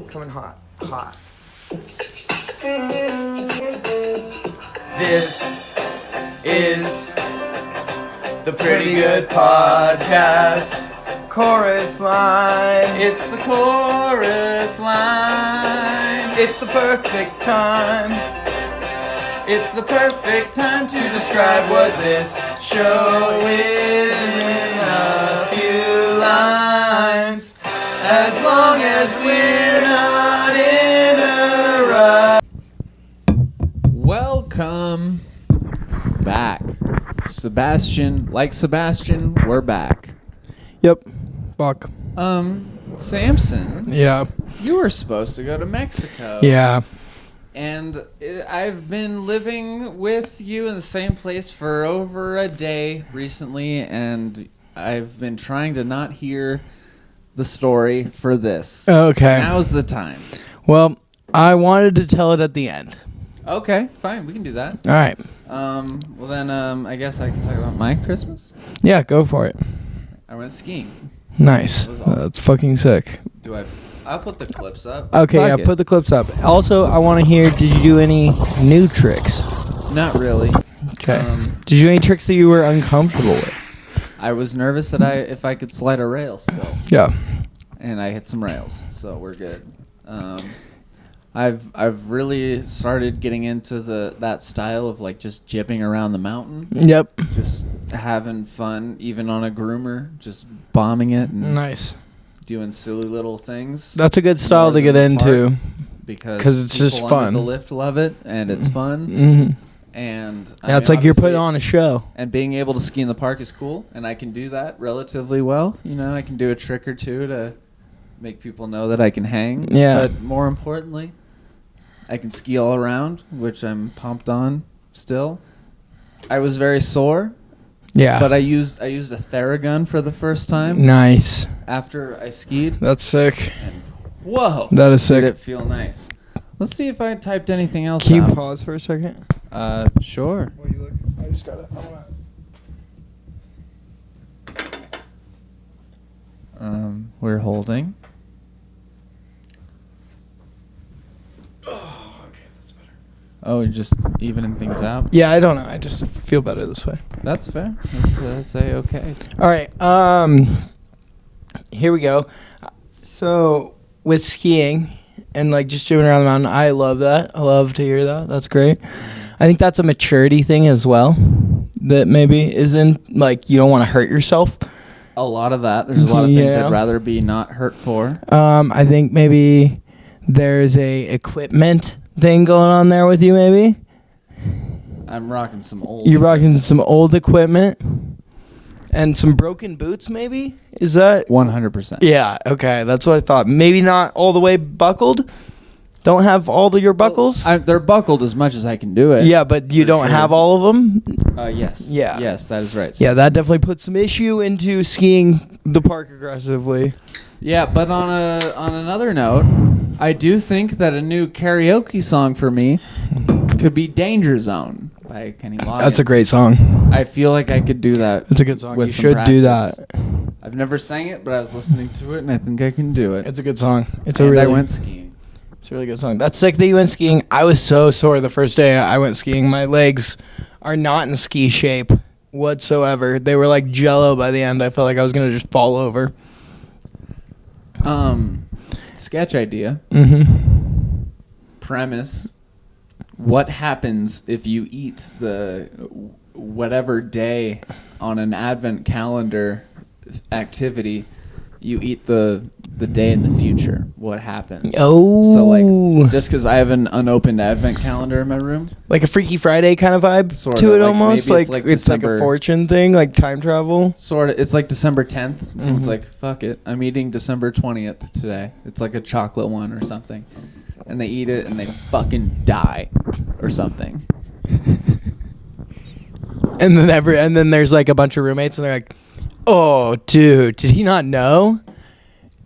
Coming hot. This is the Pretty Good Podcast. Chorus line. It's the chorus line. It's the perfect time. It's the perfect time to describe what this show is in a few lines. As long as we're not in a rush. Welcome back. Sebastian, we're back. Yep. Buck. Samson, Yeah. you were supposed to go to Mexico. Yeah. And I've been living with you in the same place for over a day recently, and I've been trying to not hear the story for this. Okay. Now's the time. Well, I wanted to tell it at the end. Okay, fine, we can do that. All right. Well then, I guess I can talk about my Christmas. Yeah, go for it. I went skiing. Nice. That was all. That's fucking sick. I'll put the clips up. Okay, Fuck yeah, it. put the clips up. Also, I want to hear, did you do any new tricks? Not really. Okay. Did you do any tricks that you were uncomfortable with? I was nervous that if I could slide a rail still. Yeah. And I hit some rails, so we're good. I've really started getting into that style of like just jipping around the mountain. Yep. Just having fun, even on a groomer, just bombing it and Nice. doing silly little things. That's a good style to get into. Because it's just people under fun. the lift love it, and it's fun. Mm-hmm. And Yeah, it's like you're putting on a show. And being able to ski in the park is cool, and I can do that relatively well. You know, I can do a trick or two to make people know that I can hang. Yeah. But more importantly, I can ski all around, which I'm pumped on still. I was very sore. Yeah. But I used a Theragun for the first time. Nice. After I skied. That's sick. And whoa. That is sick. Did it feel nice. Let's see if I typed anything else Can you out. pause for a second? Sure. While you look, I just gotta. We're holding. Oh, okay, that's better. Oh, you're just evening things out. Yeah, I don't know. I just feel better this way. That's fair. That's okay. All right. Here we go. So with skiing and like just jibbing around the mountain, I love that. I love to hear that. That's great. I think that's a maturity thing as well. That maybe isn't like you don't want to hurt yourself. A lot of that. There's a lot of things Yeah. I'd rather be not hurt for. I think maybe there's a equipment thing going on there with you. Maybe I'm rocking some old. you're rocking some old equipment and some broken boots. Maybe is that 100%. Yeah, okay, that's what I thought. Maybe not all the way buckled. Don't have all your buckles. They're buckled as much as I can do it. Yeah, but you don't have all of them. Yes. Yeah. Yes, that is right. Yeah, that definitely puts some issue into skiing the park aggressively. Yeah, but on another note, I do think that a new karaoke song for me could be "Danger Zone" by Kenny Loggins. That's a great song. I feel like I could do that. It's a good song. with You some should do that. practice. I've never sang it, but I was listening to it, and I think I can do it. It's a good song. It's and a really. I went skiing. It's a really good song. That's sick that you went skiing. I was so sore the first day I went skiing. My legs are not in ski shape whatsoever. They were like jello by the end. I felt like I was gonna just fall over. Sketch idea. Mm-hmm. Premise. What happens if you eat the whatever day on an advent calendar activity? You eat the day in the future. What happens? Oh. So like, just because I have an unopened advent calendar in my room, Like a Freaky Friday kind of vibe Sorta, to it like almost. maybe Like it's like it's like a December- fortune thing, like time travel. sort of. It's like December 10th. Mm-hmm. Someone's like, "Fuck it, I'm eating December 20th today." It's like a chocolate one or something, and they eat it and they fucking die, or something. And then there's like a bunch of roommates and they're like, "Oh, dude, did he not know?"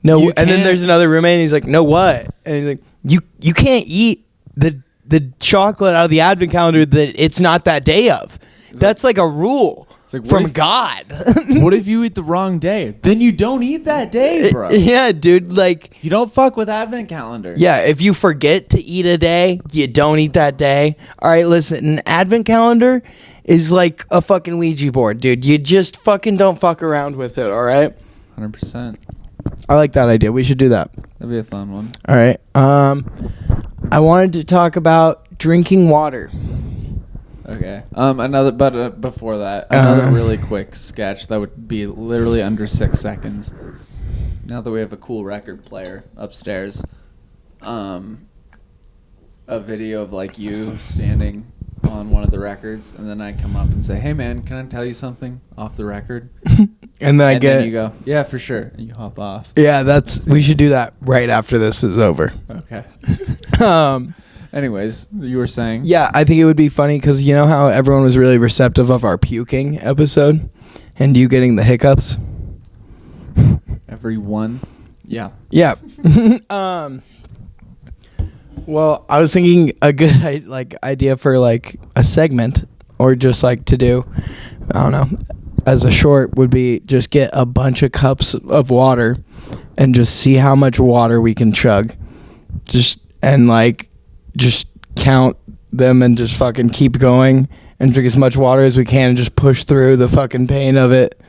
No, You and then can't- there's another roommate and he's like, "No, what?" And he's like, "You can't eat the chocolate out of the advent calendar that it's not that day of. That's like a rule." It's like, from God. What if you eat the wrong day? Then you don't eat that day, bro. Yeah, dude. Like, You don't fuck with advent calendar. yeah, if you forget to eat a day, you don't eat that day. All right, listen, an advent calendar is like a fucking Ouija board, dude. You just fucking don't fuck around with it, all right? 100%. I like that idea. We should do that. That'd be a fun one. All right. I wanted to talk about drinking water. Okay. Before that, another really quick sketch that would be literally under 6 seconds. Now that we have a cool record player upstairs, a video of like you standing on one of the records, and then I come up and say, "Hey man, can I tell you something off the record?" And then then you go, "Yeah, for sure," and you hop off. Yeah, we should do that right after this is over. Okay. Um, Anyways, you were saying? yeah, I think it would be funny because you know how everyone was really receptive of our puking episode, and you getting the hiccups. Everyone. Yeah. Yeah. Well, I was thinking a good idea for like a segment, or just like to do, I don't know, as a short would be just get a bunch of cups of water and just see how much water we can chug. Just count them and just fucking keep going and drink as much water as we can and just push through the fucking pain of it.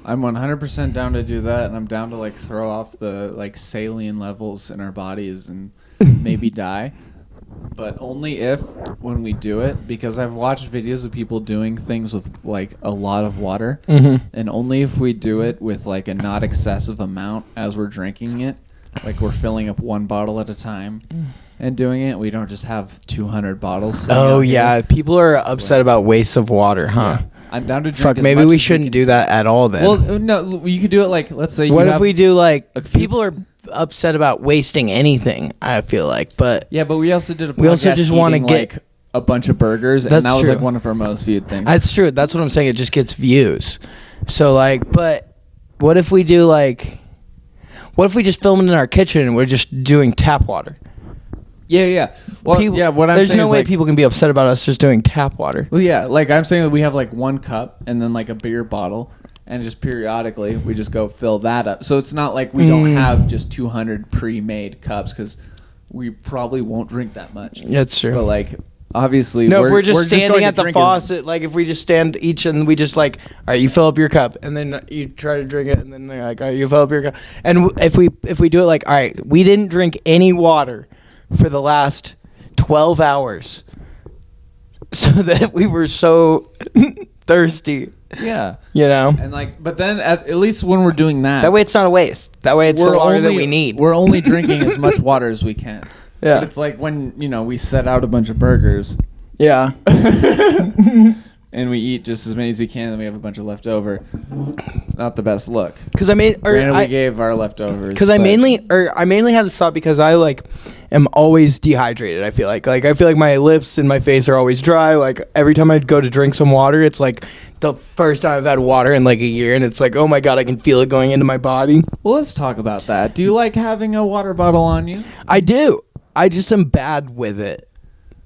I'm 100% down to do that, and I'm down to like throw off the like saline levels in our bodies and maybe die. But only if when we do it, because I've watched videos of people doing things with like a lot of water, and only if we do it with like a not excessive amount as we're drinking it, like we're filling up one bottle at a time and doing it. We don't just have 200 bottles. sitting Oh out here. yeah, people are upset about waste of water, huh? Yeah. I'm down to drink. Fuck, as maybe much we as shouldn't can do that at all then. Well, no, you could do it like, let's say. What if we do like a few- people are upset about wasting anything? I feel like, but Yeah, but we also did a podcast We also just wanna eating, get- like a bunch of burgers, and That's that was true. like one of our most viewed things. that's true. That's what I'm saying. It just gets views. So like, but what if we do like, what if we just film it in our kitchen and we're just doing tap water? Yeah. Well, People- yeah. What I'm there's saying no is way like, people can be upset about us just doing tap water. Well, yeah, like I'm saying that we have like one cup and then like a beer bottle, and just periodically we just go fill that up. So it's not like we don't have just 200 pre-made cups, because we probably won't drink that much. That's true. But like, obviously, No, if we're just standing going to at the drink faucet, like if we just stand each and we just like, all right, you fill up your cup, and then you try to drink it, and then they're like, all right, you fill up your cup. And if we do it like, all right, we didn't drink any water for the last 12 hours, so that we were so thirsty, Yeah. you know? And like, but then at least when we're doing that, That way it's not a waste. That way it's the water that we need. We're only drinking as much water as we can. Yeah. But it's like when, we set out a bunch of burgers Yeah. and we eat just as many as we can, and we have a bunch of leftover. Not the best look. Because I made, Granted, we gave our leftovers. Because I but- mainly had this thought because I like am always dehydrated. I feel like my lips and my face are always dry. Like every time I go to drink some water, it's like the first time I've had water in like a year, and it's like, oh my god, I can feel it going into my body. Well, let's talk about that. Do you like having a water bottle on you? I do. I just am bad with it.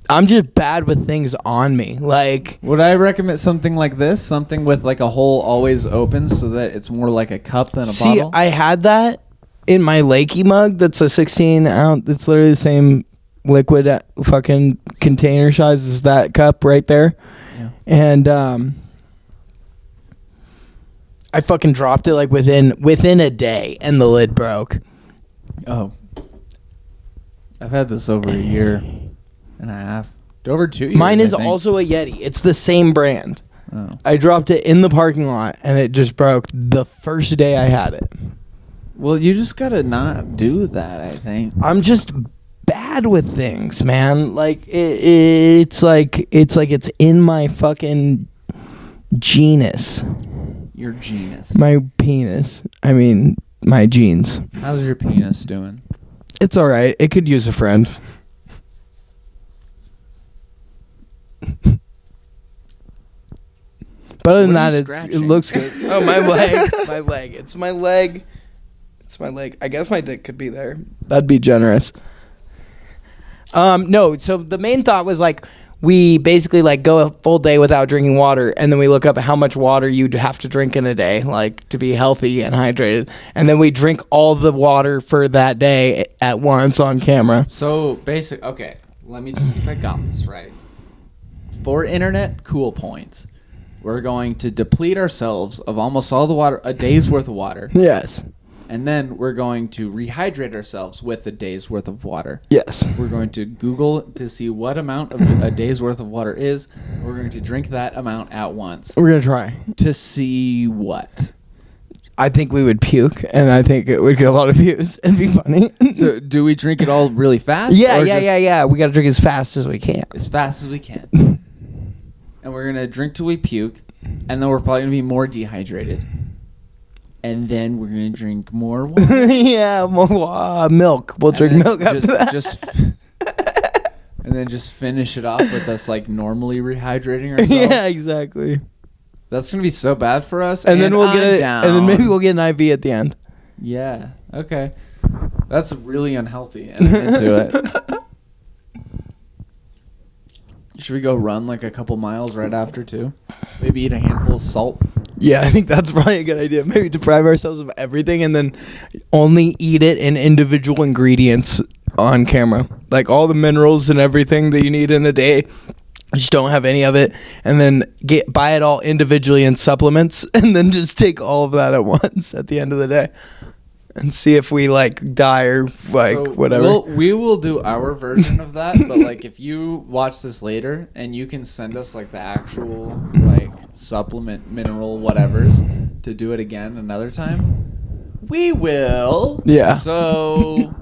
I'm just bad with things on me. Like, Would I recommend something like this? Something with like a hole always open, so that it's more like a cup than a see, bottle? I had that in my Lakey mug. That's a 16 ounce. It's literally the same liquid fucking container size as that cup right there. Yeah. And I fucking dropped it like within a day, and the lid broke. Oh. I've had this over a year and a half. Over 2 years. Mine is I think. also a Yeti. It's the same brand. Oh. I dropped it in the parking lot, and it just broke the first day I had it. Well, you just gotta not do that, I think. I'm just bad with things, man. Like it's like it's in my fucking genus. Your genus. My penis. I mean, my jeans. How's your penis doing? It's all right. It could use a friend. But other than What are you that, it scratching? looks good. Oh, my leg. My leg. It's my leg. It's my leg. I guess my dick could be there. That'd be generous. No, so the main thought was like, we basically like go a full day without drinking water, and then we look up how much water you'd have to drink in a day, like to be healthy and hydrated, and then we drink all the water for that day at once on camera. So okay, let me just see if I got this right. For internet cool points, we're going to deplete ourselves of almost all the water, a day's worth of water. Yes. And then we're going to rehydrate ourselves with a day's worth of water. Yes. We're going to Google to see what amount of a day's worth of water is. We're going to drink that amount at once. We're going to try. To see what? I think we would puke, and I think it would get a lot of views and be funny. So do we drink it all really fast? Yeah. We got to drink as fast as we can. As fast as we can. And we're going to drink till we puke, and then we're probably going to be more dehydrated. And then we're going to drink more water. Yeah, more milk. We'll drink milk after that. And then just finish it off with us like normally rehydrating ourselves. Yeah, exactly. That's going to be so bad for us. And then we'll get and then maybe we'll get an IV at the end. Yeah. Okay. That's really unhealthy. And I'm into it. Should we go run like a couple miles right after too? Maybe eat a handful of salt. Yeah, I think that's probably a good idea. Maybe deprive ourselves of everything and then only eat it in individual ingredients on camera. Like all the minerals and everything that you need in a day. Just don't have any of it, and then buy it all individually in supplements, and then just take all of that at once at the end of the day, and see if we like die or like so whatever. We will do our version of that, but like if you watch this later and you can send us like the actual like supplement mineral whatevers to do it again another time, we will. Yeah. So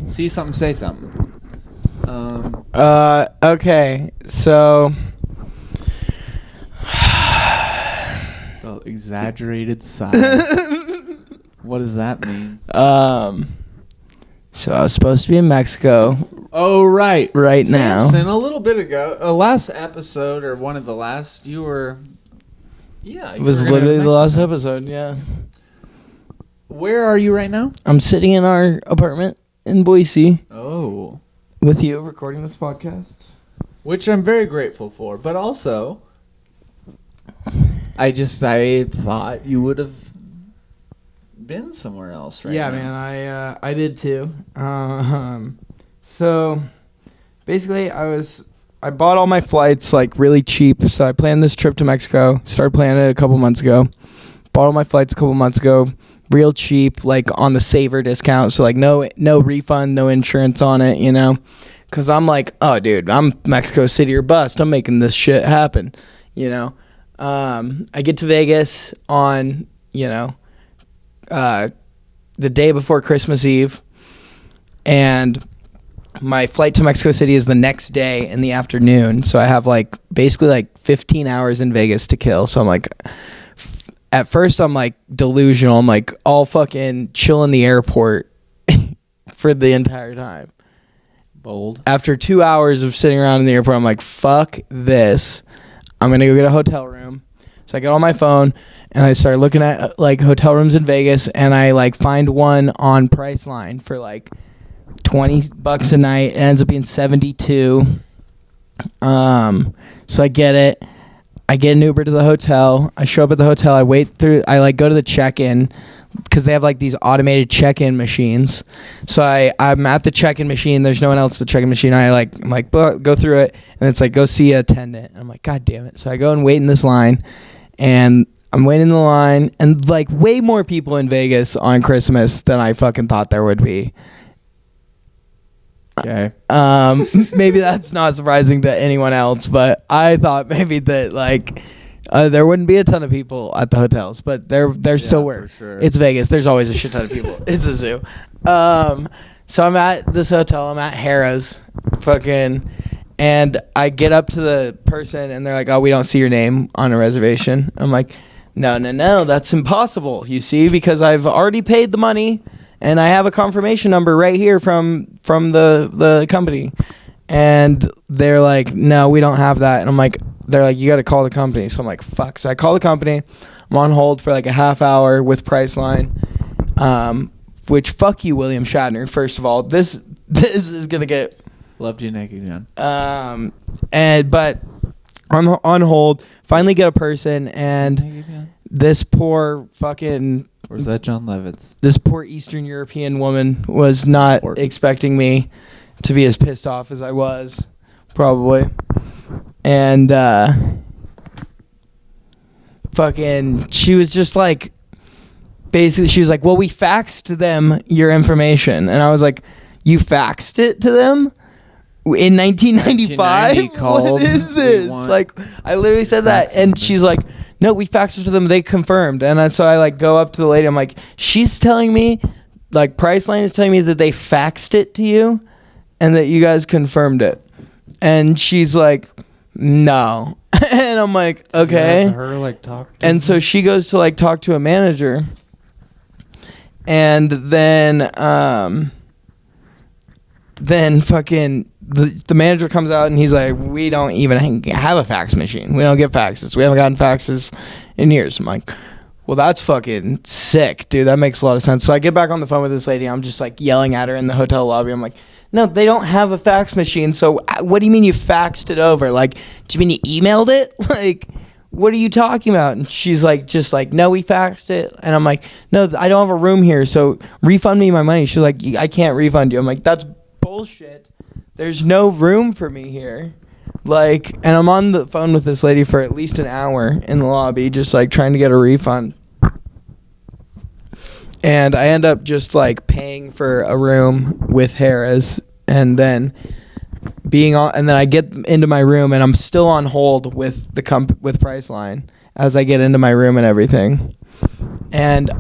see something, say something. Okay, so the exaggerated size. What does that mean? So I was supposed to be in Mexico. Oh, right. Right now. Samson, a little bit ago, last episode or one of the last, you were. Yeah, it was literally the last episode. Yeah. Where are you right now? I'm sitting in our apartment in Boise. Oh. With you recording this podcast, which I'm very grateful for, but also I thought you would have been somewhere else right now. Man, I did too. So basically I bought all my flights like really cheap, so I planned this trip to Mexico, started planning it a couple months ago, bought all my flights a couple months ago, real cheap, like on the saver discount, so like no refund, no insurance on it, because I'm like, oh dude, I'm Mexico City or bust, I'm making this shit happen, I get to Vegas on the day before Christmas Eve, and my flight to Mexico City is the next day in the afternoon, so I have like basically like 15 hours in Vegas to kill. So I'm like, at first I'm like delusional. I'm like all fucking chill in the airport for the entire time. Bold. After 2 hours of sitting around in the airport, I'm like, fuck this. I'm going to go get a hotel room. So I get on my phone and I start looking at like hotel rooms in Vegas, and I like find one on Priceline for like $20 a night. It ends up being $72. So I get it. I get an Uber to the hotel. I show up at the hotel. I wait through. I like go to the check-in because they have like these automated check-in machines. So I'm at the check-in machine. There's no one else at the check-in machine. I'm like go through it, and it's like go see an attendant. I'm like, God damn it! So I go and wait in this line, and I'm waiting in the line, and like way more people in Vegas on Christmas than I fucking thought there would be. Okay. Maybe that's not surprising to anyone else, but I thought maybe that like there wouldn't be a ton of people at the hotels, but there still were. For sure. It's Vegas. There's always a shit ton of people. It's a zoo. So I'm at this hotel. I'm at Harrah's, fucking, and I get up to the person, and they're like, "Oh, we don't see your name on a reservation." I'm like, "No, that's impossible. You see, because I've already paid the money." And I have a confirmation number right here from the company. And they're like, no, we don't have that. And I'm like, they're like, you got to call the company. So I'm like, fuck. So I call the company. I'm on hold for like a half hour with Priceline. Which, fuck you, William Shatner. First of all, this is going to get Loved you naked, John. But I'm on hold. Finally get a person, and this poor fucking. Or is that John Levitz? This poor Eastern European woman was not expecting me to be as pissed off as I was, probably. And fucking, she was just like, basically, she was like, well, we faxed them your information. And I was like, you faxed it to them? In 1995? What is this? Like, I literally said that, and she's like, no, we faxed it to them. They confirmed. And so I like go up to the lady. I'm like, she's telling me, like, Priceline is telling me that they faxed it to you and that you guys confirmed it. And she's like, no. And I'm like, okay. Her like talk to and so she goes to like talk to a manager, and then fucking the manager comes out and he's like, we don't even have a fax machine. We don't get faxes. We haven't gotten faxes in years. I'm like, well, that's fucking sick, dude. That makes a lot of sense. So I get back on the phone with this lady. I'm just like yelling at her in the hotel lobby. I'm like, no, they don't have a fax machine. So what do you mean you faxed it over? Like, do you mean you emailed it? Like, what are you talking about? And she's like, just like, no, we faxed it. And I'm like, no, I don't have a room here. So refund me my money. She's like, I can't refund you. I'm like, that's bullshit. There's no room for me here. Like, and I'm on the phone with this lady for at least an hour in the lobby, just like trying to get a refund. And I end up just like paying for a room with Harris, and then and then I get into my room and I'm still on hold with with Priceline as I get into my room and everything. And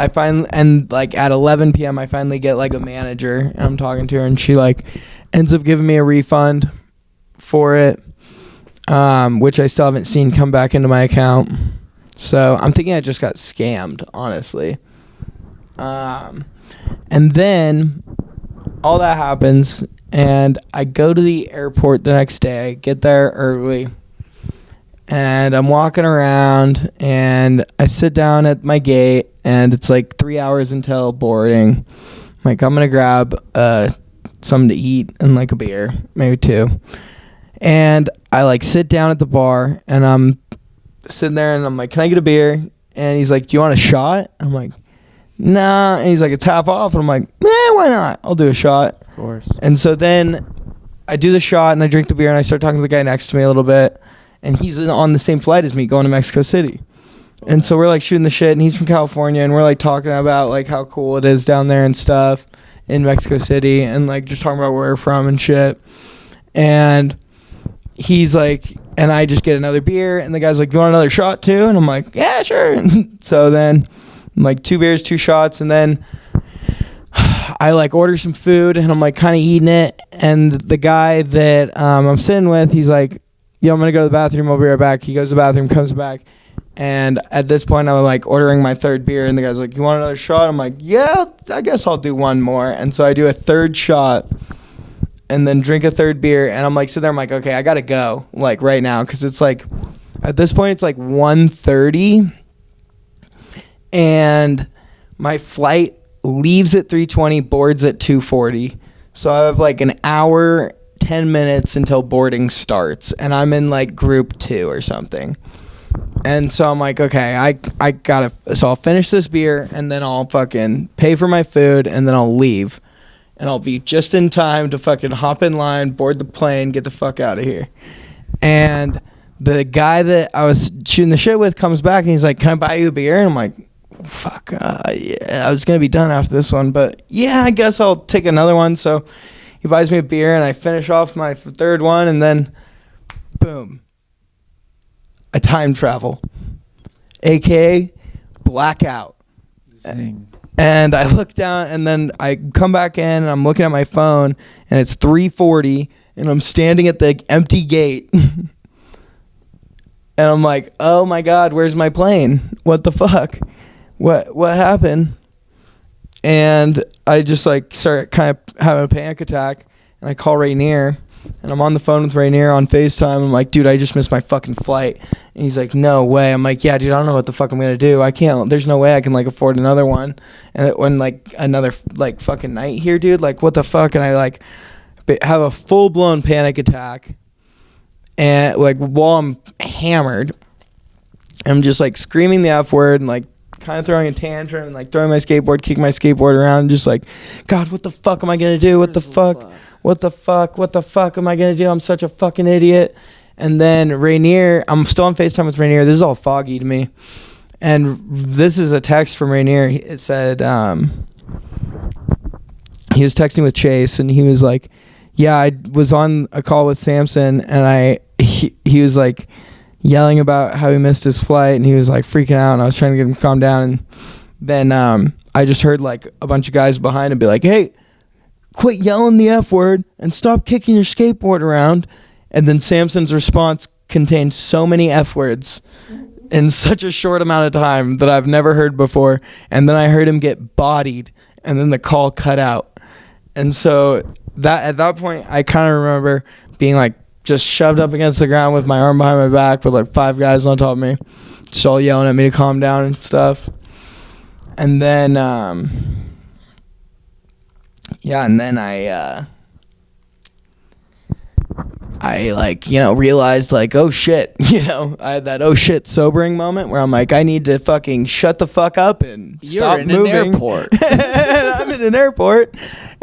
like at 11 p.m. I finally get like a manager, and I'm talking to her, and she like ends up giving me a refund for it, which I still haven't seen come back into my account. So I'm thinking I just got scammed, honestly. And then all that happens, and I go to the airport the next day. I get there early, and I'm walking around, and I sit down at my gate, and it's like 3 hours until boarding. I'm like, I'm gonna grab something to eat and like a beer, maybe two. And I like sit down at the bar, and I'm sitting there, and I'm like, can I get a beer? And he's like, do you want a shot? I'm like, nah. And he's like, it's half off. And I'm like, why not? I'll do a shot. Of course. And so then I do the shot, and I drink the beer, and I start talking to the guy next to me a little bit. And he's on the same flight as me going to Mexico City. And so we're like shooting the shit, and he's from California, and we're like talking about like how cool it is down there and stuff in Mexico City, and like just talking about where we're from and shit. And he's like, and I just get another beer, and the guy's like, you want another shot too? And I'm like, yeah, sure. So then I'm like 2 beers, 2 shots, and then I like order some food, and I'm like kind of eating it, and the guy that I'm sitting with, he's like, yo, I'm gonna go to the bathroom, I'll be right back. He goes to the bathroom, comes back, and at this point I'm like ordering my 3rd beer, and the guy's like, you want another shot? I'm like, yeah, I guess I'll do one more. And so I do a 3rd shot and then drink a 3rd beer, and I'm like sitting there, I'm like, okay, I gotta go like right now, because it's like at this point it's like 1:30, and my flight leaves at 3:20, boards at 2:40. So I have like an hour, 10 minutes until boarding starts, and I'm in like group 2 or something. And so I'm like, okay, I gotta, so I'll finish this beer, and then I'll fucking pay for my food, and then I'll leave, and I'll be just in time to fucking hop in line, board the plane, get the fuck out of here. And the guy that I was shooting the shit with comes back, and he's like, can I buy you a beer? And I'm like, fuck, yeah, I was gonna be done after this one, but yeah, I guess I'll take another one. So he buys me a beer, and I finish off my 3rd one, and then boom, I time travel, aka blackout. Zing. And I look down, and then I come back in, and I'm looking at my phone, and it's 3:40, and I'm standing at the empty gate. And I'm like, oh my God, where's my plane? What the fuck? What happened? And I just like start kind of having a panic attack, and I call Rainier, and I'm on the phone with Rainier on FaceTime. I'm like, dude, I just missed my fucking flight. And he's like, no way. I'm like, yeah, dude, I don't know what the fuck I'm gonna do. I can't, there's no way I can like afford another one, and when like another like fucking night here, dude, like what the fuck. And I like have a full-blown panic attack, and like while I'm hammered, I'm just like screaming the F word and like kind of throwing a tantrum and like throwing my skateboard, kicking my skateboard around, just like, God, what the fuck am I gonna do? What the fuck? What the fuck am I gonna do? I'm such a fucking idiot. And then Rainier, I'm still on FaceTime with Rainier. This is all foggy to me. And this is a text from Rainier. It said, he was texting with Chase, and he was like, yeah, I was on a call with Samson, and he was like yelling about how he missed his flight, and he was like freaking out, and I was trying to get him to calm down. And then I just heard like a bunch of guys behind him be like, hey, quit yelling the F word and stop kicking your skateboard around. And then Samson's response contained so many F words in such a short amount of time that I've never heard before. And then I heard him get bodied, and then the call cut out. And so that at that point, I kind of remember being like just shoved up against the ground with my arm behind my back with like 5 guys on top of me, just all yelling at me to calm down and stuff. And then, I like, realized like, oh shit, I had that oh shit sobering moment where I'm like, I need to fucking shut the fuck up and stop moving. You're in an airport. I'm in an airport,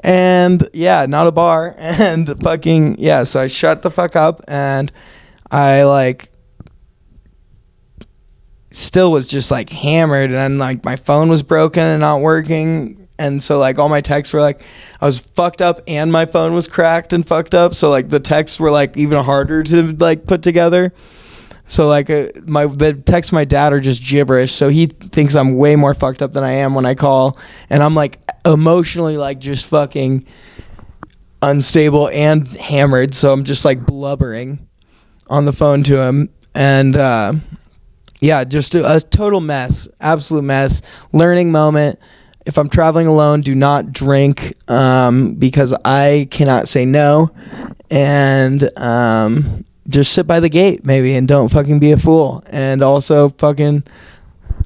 and not a bar, and fucking, so I shut the fuck up, and I like still was just like hammered, and like my phone was broken and not working. And so like all my texts were like, I was fucked up and my phone was cracked and fucked up. So like the texts were like even harder to like put together. So like the texts my dad are just gibberish. So he thinks I'm way more fucked up than I am when I call. And I'm like emotionally like just fucking unstable and hammered. So I'm just like blubbering on the phone to him. And just a total mess, absolute mess, learning moment. If I'm traveling alone, do not drink because I cannot say no. And just sit by the gate maybe and don't fucking be a fool. And also fucking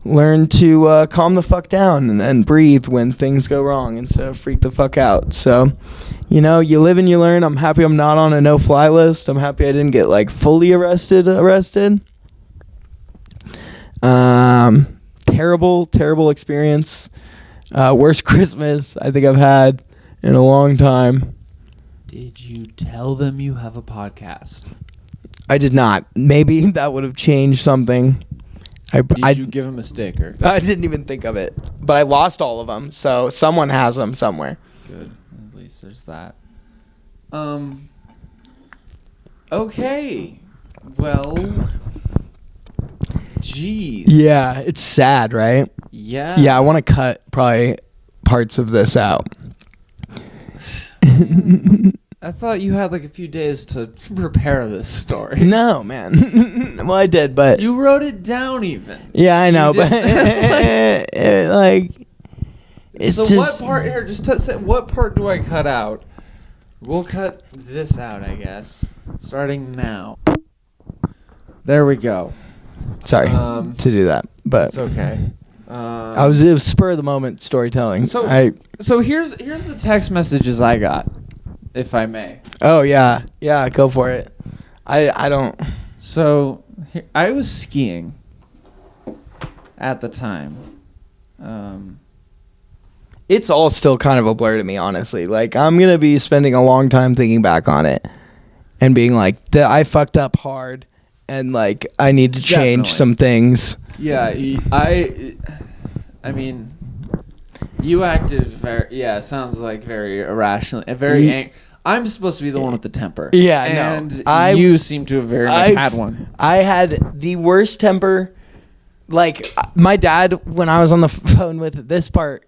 learn to calm the fuck down and breathe when things go wrong instead of freak the fuck out. So, you live and you learn. I'm happy I'm not on a no-fly list. I'm happy I didn't get like fully arrested. Terrible experience. Worst Christmas I think I've had in a long time. Did you tell them you have a podcast? I did not. Maybe that would have changed something. Did you give them a sticker? I didn't even think of it. But I lost all of them, so someone has them somewhere. Good. At least there's that. Okay. Well, jeez. Yeah, it's sad, right? Yeah. Yeah, I want to cut probably parts of this out. I thought you had like a few days to prepare this story. No, man. Well, I did, but you wrote it down even. Yeah, I know, but it's so just, what part here? Just say, what part do I cut out? We'll cut this out, I guess. Starting now. There we go. Sorry to do that, but it's okay. it was spur of the moment storytelling. So here's the text messages I got, if I may. Oh yeah, go for it. I don't. So I was skiing at the time. It's all still kind of a blur to me, honestly. Like I'm gonna be spending a long time thinking back on it and being like, that I fucked up hard, and like I need to change some things. Yeah, I mean, you acted very. Yeah, it sounds like very irrational and very. I'm supposed to be the one with the temper. Yeah, and no. You seem to have very much had one. I had the worst temper. Like my dad, when I was on the phone with this part,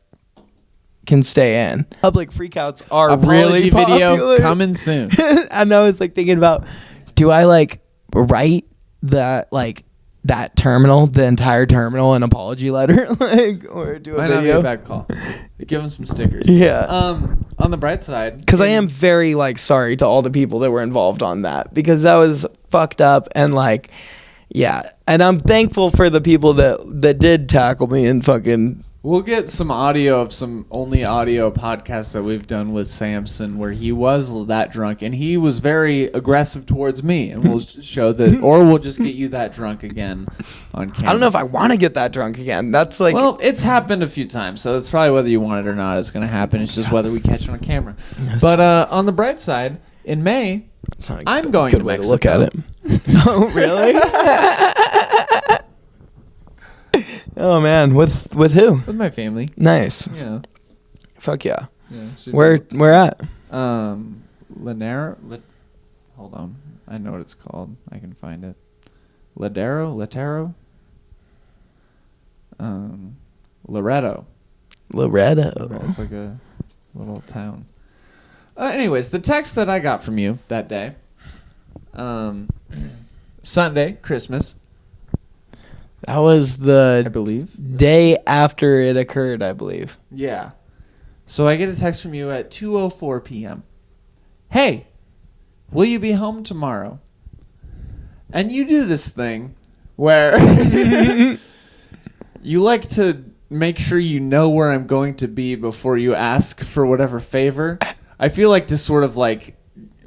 can stay in. Public freakouts are really popular. Video coming soon. And I was like thinking about, do I like write that terminal, the entire terminal, an apology letter, or do a Might video? not be a bad call. Give them some stickers. Yeah. On the bright side, because I am very sorry to all the people that were involved on that, because that was fucked up, and and I'm thankful for the people that did tackle me and fucking We'll get some audio of some only audio podcasts that we've done with Samson where he was that drunk and he was very aggressive towards me, and we'll show that, or we'll just get you that drunk again on camera. I don't know if I want to get that drunk again. That's like, Well, it's happened a few times, so it's probably whether you want it or not. It's going to happen. It's just whether we catch it on camera. But on the bright side, in May, it's not a I'm going good to way Mexico. to look at it. Oh, really? Oh man, with who? With my family. Nice. Yeah. Fuck yeah. should Where at? Lanero. Hold on. I know what it's called. I can find it. Latero. Loretto. It's like a little town. Anyways, the text that I got from you that day. Sunday, Christmas. That was I the believe. day after it occurred, I believe. Yeah. So I get a text from you at 2:04 p.m. Hey, will you be home tomorrow? And you do this thing where you like to make sure you know where I'm going to be before you ask for whatever favor. I feel like to sort of like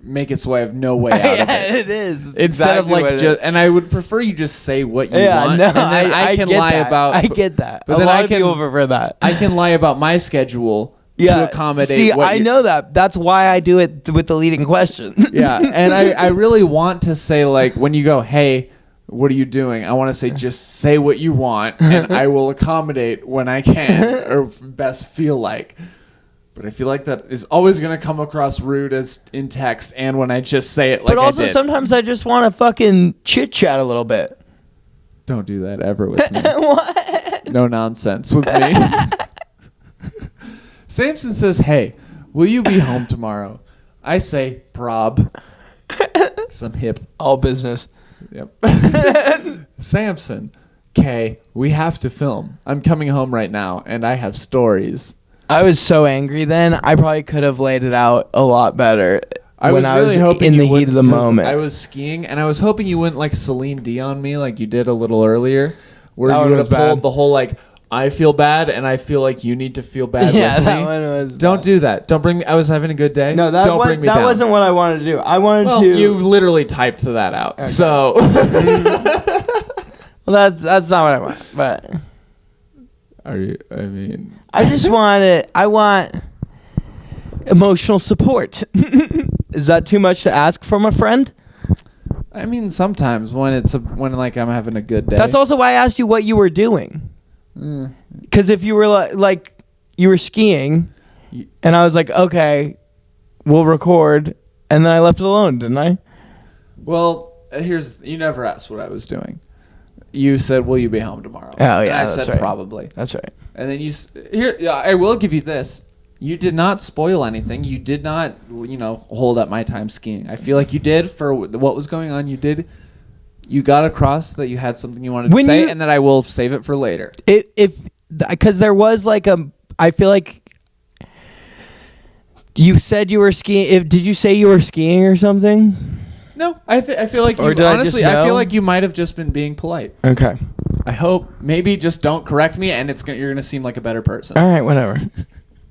make it so I have no way out of it. It is. It's Instead of exactly what like it just, is. and I would prefer you just say what you Yeah, want, no, and then I can get lie that. about. I get that. But a then lot I of can people prefer that. I can lie about my schedule to accommodate. See, what I you- know that. That's why I do it with the leading question. Yeah, and I really want to say, like, when you go, hey, what are you doing? I want to say, just say what you want, and I will accommodate when I can, or best feel like. But I feel like that is always going to come across rude as in text and when I just say it like But also I did. sometimes I just want to fucking chit chat a little bit. Don't do that ever with me. What? No nonsense with me. Samson says, hey, will you be home tomorrow? I say, prob. Some hip. All business. Yep. Samson, okay, we have to film. I'm coming home right now, and I have stories. I was so angry then. I probably could have laid it out a lot better. I was really hoping in the you heat of the wouldn't, 'cause moment. I was skiing, and I was hoping you wouldn't like Celine Dion me like you did a little earlier, where That you one would was have pulled bad. the whole like, I feel bad, and I feel like you need to feel bad Yeah, with that me. one was Don't bad. do that. Don't bring me. I was having a good day. No, that Don't bring me that down. wasn't what I wanted to do. I wanted Well, to. you literally typed that out. Okay. So Well, that's not what I want. But are you? I mean, I just want it. I want emotional support. Is that too much to ask from a friend? I mean, sometimes when when like I'm having a good day. That's also why I asked you what you were doing. Because if you were like you were skiing, and I was like, okay, we'll record, and then I left it alone, didn't I? Well, you never asked what I was doing. You said, "Will you be home tomorrow?" Oh, yeah, and I that's said right. probably. That's right. And then yeah, I will give you this. You did not spoil anything. You did not, hold up my time skiing. I feel like you did for what was going on. You did. You got across that you had something you wanted to say, and that I will save it for later. Because there was like I feel like you said you were skiing. Did you say you were skiing or something? No, I feel like Or you, did I just honestly, I know? feel like you might have just been being polite. Okay. I hope. Maybe just don't correct me, and you're gonna seem like a better person. All right. Whatever.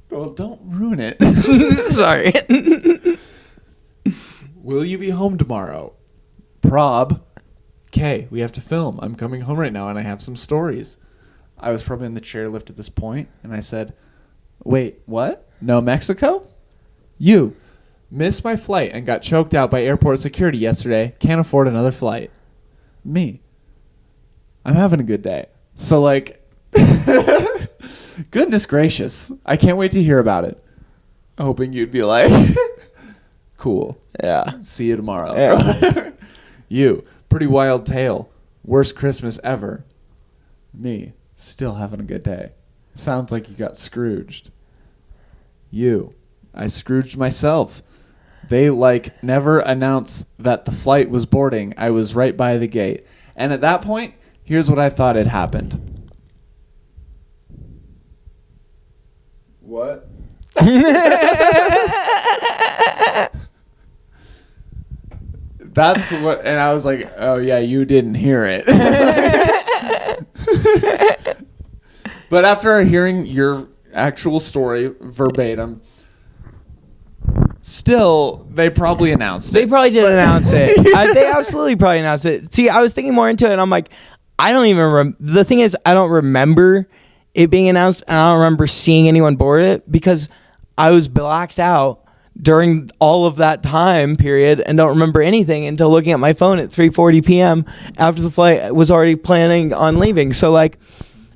Well, don't ruin it. Sorry. Will you be home tomorrow? Prob. Okay, we have to film. I'm coming home right now, and I have some stories. I was probably in the chairlift at this point, and I said, wait, what? No Mexico? You. Missed my flight and got choked out by airport security yesterday. Can't afford another flight. Me. I'm having a good day. So, like, goodness gracious. I can't wait to hear about it. Hoping you'd be like, cool. Yeah. See you tomorrow. Yeah. You. Pretty wild tale. Worst Christmas ever. Me. Still having a good day. Sounds like you got Scrooged. You. I Scrooged myself. They, never announced that the flight was boarding. I was right by the gate. And at that point, here's what I thought had happened. What? That's what, and I was like, oh yeah, you didn't hear it. But after hearing your actual story verbatim, still, they probably announced They it. probably did announce it. They absolutely probably announced it. See, I was thinking more into it, and I'm like, I don't even the thing is, I don't remember it being announced, and I don't remember seeing anyone board it because I was blacked out during all of that time period and don't remember anything until looking at my phone at 3:40 p.m. after the flight was already planning on leaving. So like,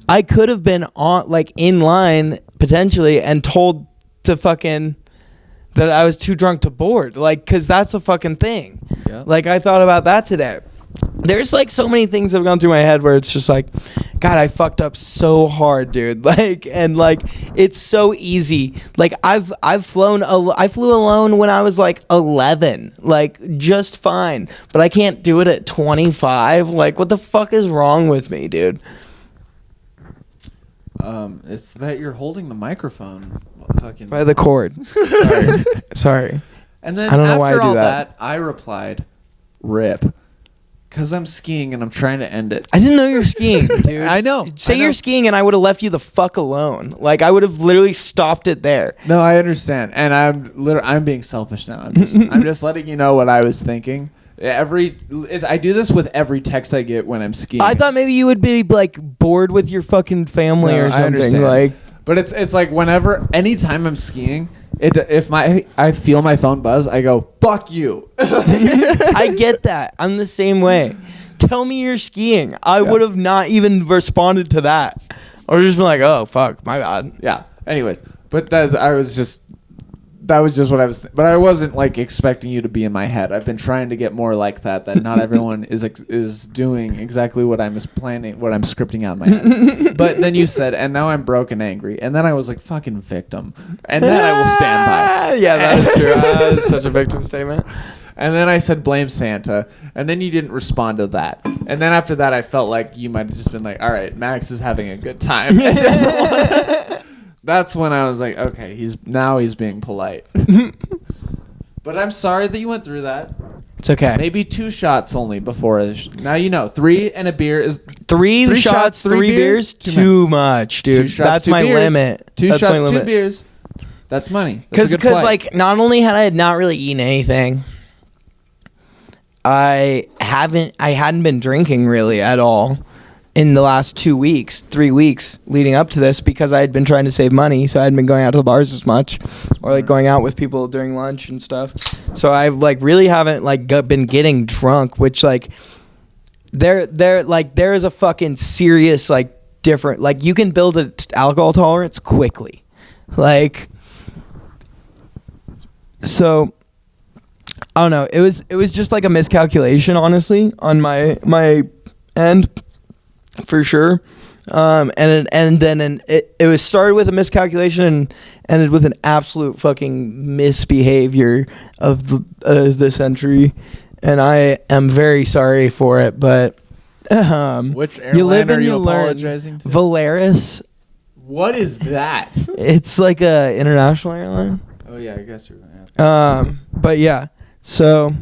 I could have been on like in line potentially and told to fucking that I was too drunk to board, like, because that's a fucking thing. Yeah. Like, I thought about that today. There's like so many things that have gone through my head where it's just like, God, I fucked up so hard, dude. Like, and like, it's so easy. Like, I flew alone when I was like 11, like just fine, but I can't do it at 25. Like, what the fuck is wrong with me, dude? It's that you're holding the microphone fucking By the cord. Sorry. And then I don't know why I after do all that. I replied, "Rip," because I'm skiing and I'm trying to end it. I didn't know you're skiing, dude. I know. Say I know. you're skiing and I would have left you the fuck alone. Like, I would have literally stopped it there. No, I understand, and I'm being selfish now. I'm just letting you know what I was thinking. I do this with every text I get when I'm skiing. I thought maybe you would be like bored with your fucking family No, or I something. understand. Like, But it's like anytime I'm skiing, if I feel my phone buzz, I go, "Fuck you." I get that. I'm the same way. Tell me you're skiing. I would have not even responded to that, or just been like, "Oh fuck, my bad." Yeah. Anyways, but that was just what I was. But I wasn't like expecting you to be in my head. I've been trying to get more like that. That not everyone is doing exactly what I'm planning, what I'm scripting out in my head. But then you said, and now I'm broke and angry. And then I was like, fucking victim. And then I will stand by. Yeah, that's true. That's such a victim statement. And then I said, blame Santa. And then you didn't respond to that. And then after that, I felt like you might have just been like, all right, Max is having a good time. That's when I was like, okay, he's being polite. But I'm sorry that you went through that. It's okay. Maybe 2 shots only before. Now you know. 3 and a beer is... Three shots, 3 beers, too much, dude. 2 shots, That's 2 my beers. limit. 2 That's my shots, 2 limit. beers. That's money. That's a Because good flight. like, not only had I not really eaten anything, I hadn't been drinking really at all in the last 3 weeks leading up to this, because I had been trying to save money, so I hadn't been going out to the bars as much, or like going out with people during lunch and stuff. So I like really haven't like been getting drunk, which like there is a fucking serious like different, like you can build an alcohol tolerance quickly, like, so I don't know. It was just like a miscalculation, honestly, on my end, for sure. And then it was started with a miscalculation and ended with an absolute fucking misbehavior of the century, and I am very sorry for it. But which airline are you apologizing to? Volaris. What is that? It's like a international airline. Oh yeah, I guess you're right. But yeah, so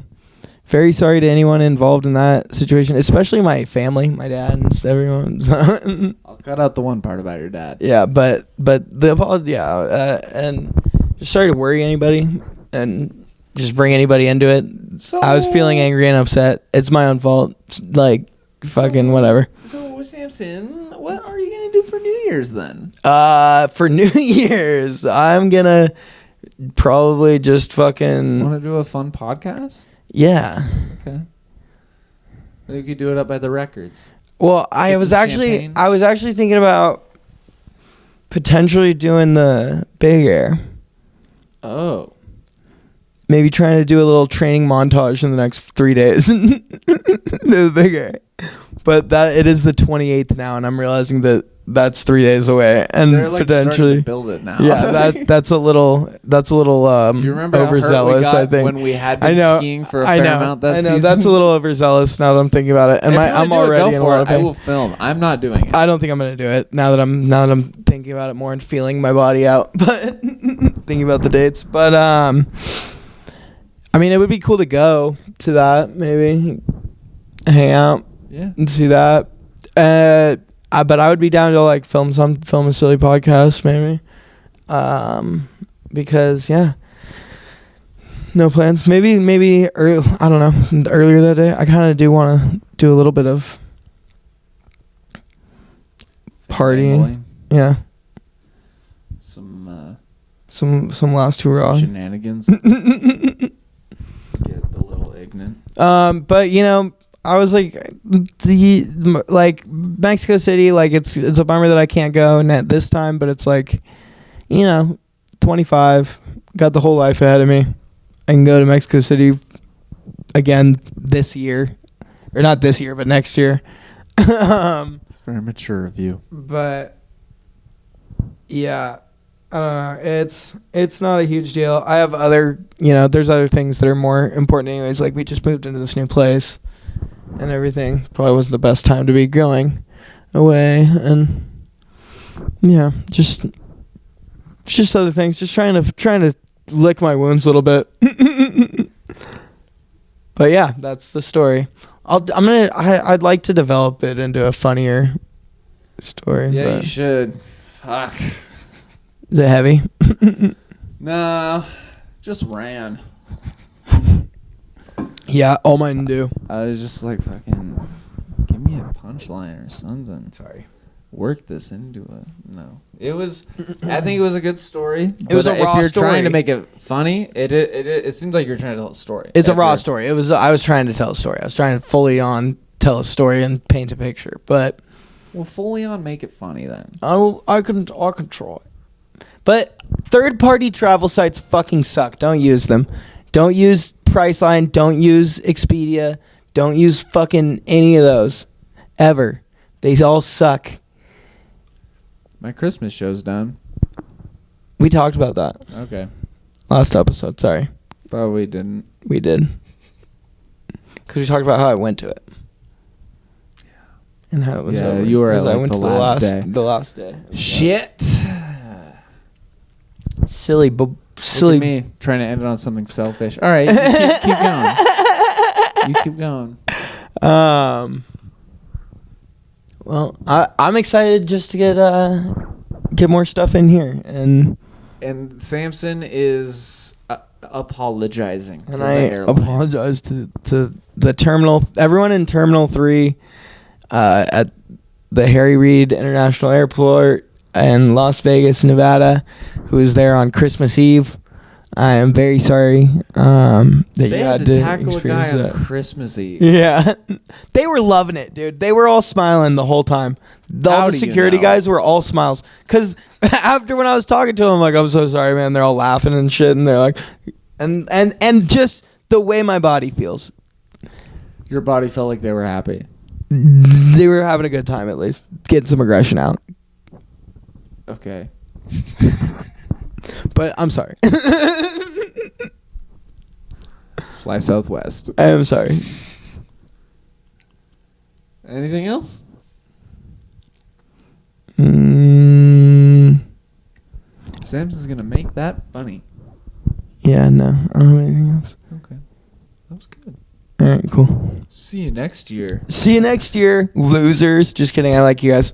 very sorry to anyone involved in that situation, especially my family, my dad and everyone. I'll cut out the one part about your dad. Yeah, but the apology, and just sorry to worry anybody and just bring anybody into it. So, I was feeling angry and upset. It's my own fault. Like, fucking whatever. So Samson, what are you gonna do for New Year's then? For New Year's, I'm gonna probably just fucking Want to do a fun podcast? yeah. Okay. We could do it up by the records. Well, I Get was some actually champagne. thinking about potentially doing the Big Air. Oh. Maybe trying to do a little training montage in the next 3 days. Do the Big Air. But that it is the 28th now, and I'm realizing that that's 3 days away, and They're like potentially starting to build it now. yeah, that's a little Do you remember overzealous. how hurt we got I think when we had I been know, skiing for a fair amount that season? that's a little overzealous now that I'm thinking about it, and If you I'm wanna do it, already go in a for lot it. of I pain. will film. I'm not doing it. I don't think I'm gonna do it now that I'm thinking about it more and feeling my body out, but thinking about the dates. But I mean, it would be cool to go to that, maybe hang out Yeah. and see that. but I would be down to like film a silly podcast maybe. Because yeah, no plans. Maybe I don't know. Earlier that day, I kind of do want to do a little bit of partying. Yeah. Some last hurrah. Some shenanigans. Get a little ignorant. But you know, I was like Mexico City, like it's a bummer that I can't go at this time, but it's like, you know, 25, got the whole life ahead of me. I can go to Mexico City again this year, or not this year, but next year. It's very mature of you. But yeah, I don't know. It's not a huge deal. I have other, you know, there's other things that are more important anyways. Like we just moved into this new place and everything. Probably wasn't the best time to be going away, and yeah, just other things. Just trying to lick my wounds a little bit. But yeah, that's the story. I'd like to develop it into a funnier story. Yeah, you should. Fuck. Is it heavy? Nah, just ran. Yeah, all mine do. I was just like, fucking, give me a punchline or something. Sorry. Work this into it. No. It was, I think it was a good story. It was a raw If you're story. trying to make it funny, it seems like you're trying to tell a story. It's a raw story. I was trying to tell a story. I was trying to fully on tell a story and paint a picture, but well, fully on make it funny then. I'll control it. But third-party travel sites fucking suck. Don't use them. Don't use Priceline. Don't use Expedia. Don't use fucking any of those. Ever. They all suck. My Christmas show's done. We talked about that Okay. last episode. Sorry. Thought we didn't. We did. Because we talked about how I went to it. Yeah. And how it was over. You were at I like went the to last day. The last day. Shit. Silly. Look at me trying to end it on something selfish. All right, you keep going. You keep going. Well, I'm excited just to get more stuff in here, and Samson is apologizing. and I apologize to the terminal, everyone in Terminal 3 at the Harry Reid International Airport in Las Vegas, Nevada, who was there on Christmas Eve. I am very sorry that They you had had to tackle a guy experience on that. Christmas Eve. Yeah, they were loving it, dude. They were all smiling the whole time. All the security guys were all smiles. Cause after when I was talking to them, like, I'm so sorry, man. They're all laughing and shit, and they're like, and just the way my body feels. Your body felt like they were happy. They were having a good time, at least getting some aggression out. Okay. But I'm sorry. Fly Southwest. I am sorry. Anything else? Samson's gonna make that funny. Yeah, no. I don't have anything else. Okay. That was good. All right, cool. See you next year. See you next year, losers. Just kidding. I like you guys.